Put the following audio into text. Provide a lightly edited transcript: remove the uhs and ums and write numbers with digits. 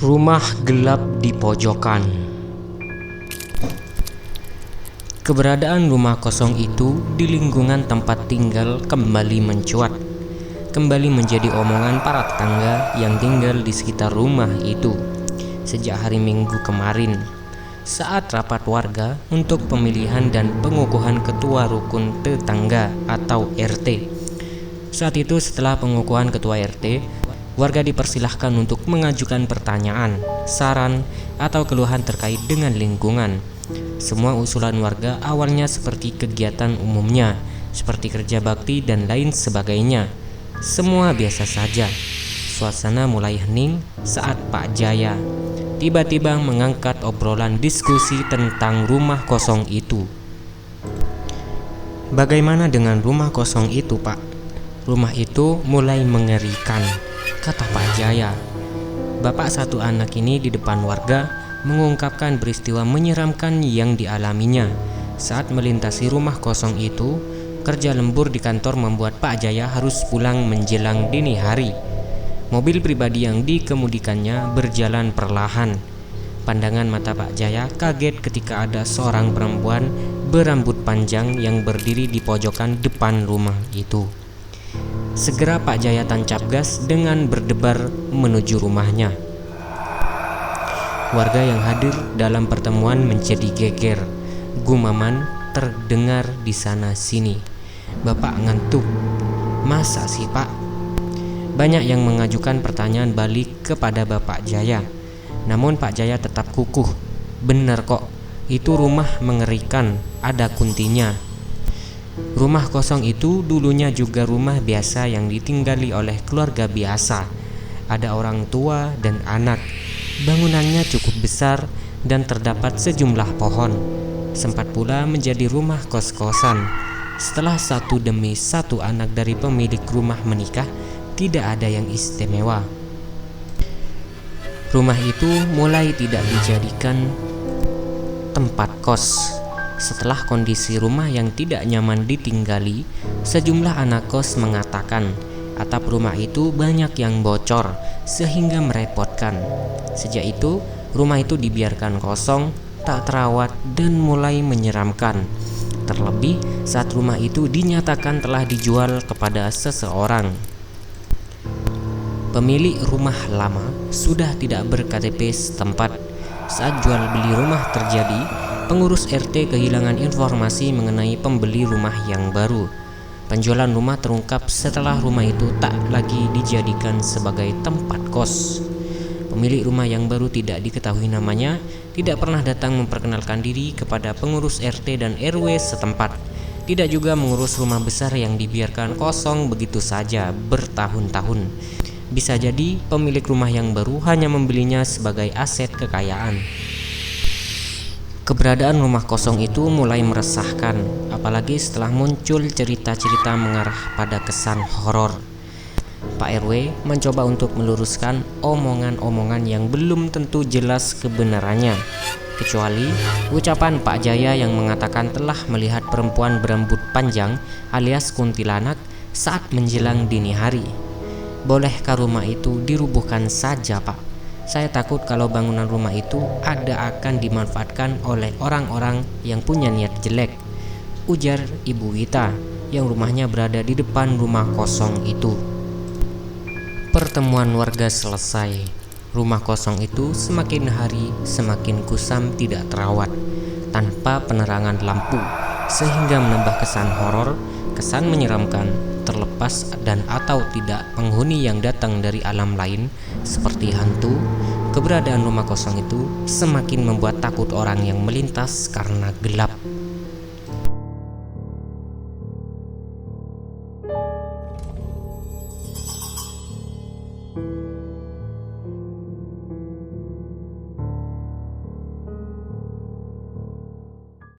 Rumah gelap di pojokan. Keberadaan rumah kosong itu di lingkungan tempat tinggal kembali mencuat, kembali menjadi omongan para tetangga yang tinggal di sekitar rumah itu sejak hari Minggu kemarin, saat rapat warga untuk pemilihan dan pengukuhan ketua rukun tetangga atau RT. Saat itu, setelah pengukuhan ketua RT, warga dipersilahkan untuk mengajukan pertanyaan, saran, atau keluhan terkait dengan lingkungan. Semua usulan warga awalnya seperti kegiatan umumnya, seperti kerja bakti dan lain sebagainya. Semua biasa saja. Suasana mulai hening saat Pak Jaya tiba-tiba mengangkat obrolan diskusi tentang rumah kosong itu. "Bagaimana dengan rumah kosong itu, Pak? Rumah itu mulai mengerikan," kata Pak Jaya. Bapak satu anak ini di depan warga mengungkapkan peristiwa menyeramkan yang dialaminya saat melintasi rumah kosong itu. Kerja lembur di kantor membuat Pak Jaya harus pulang menjelang dini hari. Mobil pribadi yang dikemudikannya berjalan perlahan. Pandangan mata Pak Jaya kaget ketika ada seorang perempuan berambut panjang yang berdiri di pojokan depan rumah itu. Segera Pak Jaya tancap gas dengan berdebar menuju rumahnya. Warga yang hadir dalam pertemuan menjadi geger. Gumaman terdengar di sana sini. "Bapak ngantuk." "Masa sih, Pak?" Banyak yang mengajukan pertanyaan balik kepada Bapak Jaya. Namun Pak Jaya tetap kukuh. "Bener kok, itu rumah mengerikan, ada kuntinya." Rumah kosong itu dulunya juga rumah biasa yang ditinggali oleh keluarga biasa. Ada orang tua dan anak. Bangunannya cukup besar dan terdapat sejumlah pohon. Sempat pula menjadi rumah kos-kosan. Setelah satu demi satu anak dari pemilik rumah menikah, tidak ada yang istimewa. Rumah itu mulai tidak dijadikan tempat kos. Setelah kondisi rumah yang tidak nyaman ditinggali, sejumlah anak kos mengatakan atap rumah itu banyak yang bocor sehingga merepotkan. Sejak itu, rumah itu dibiarkan kosong, tak terawat, dan mulai menyeramkan. Terlebih saat rumah itu dinyatakan telah dijual kepada seseorang. Pemilik rumah lama sudah tidak ber-KTP setempat. Saat jual beli rumah terjadi, pengurus RT kehilangan informasi mengenai pembeli rumah yang baru. Penjualan rumah terungkap setelah rumah itu tak lagi dijadikan sebagai tempat kos. Pemilik rumah yang baru tidak diketahui namanya, tidak pernah datang memperkenalkan diri kepada pengurus RT dan RW setempat. Tidak juga mengurus rumah besar yang dibiarkan kosong begitu saja bertahun-tahun. Bisa jadi pemilik rumah yang baru hanya membelinya sebagai aset kekayaan. Keberadaan rumah kosong itu mulai meresahkan, apalagi setelah muncul cerita-cerita mengarah pada kesan horor. Pak RW mencoba untuk meluruskan omongan-omongan yang belum tentu jelas kebenarannya, kecuali ucapan Pak Jaya yang mengatakan telah melihat perempuan berambut panjang alias kuntilanak saat menjelang dini hari. "Bolehkah rumah itu dirubuhkan saja, Pak? Saya takut kalau bangunan rumah itu akan dimanfaatkan oleh orang-orang yang punya niat jelek," ujar Ibu Wita yang rumahnya berada di depan rumah kosong itu. Pertemuan warga selesai. Rumah kosong itu semakin hari semakin kusam, tidak terawat, tanpa penerangan lampu, sehingga menambah kesan horor, kesan menyeramkan. Terlepas dan atau tidak penghuni yang datang dari alam lain seperti hantu, keberadaan rumah kosong itu semakin membuat takut orang yang melintas karena gelap.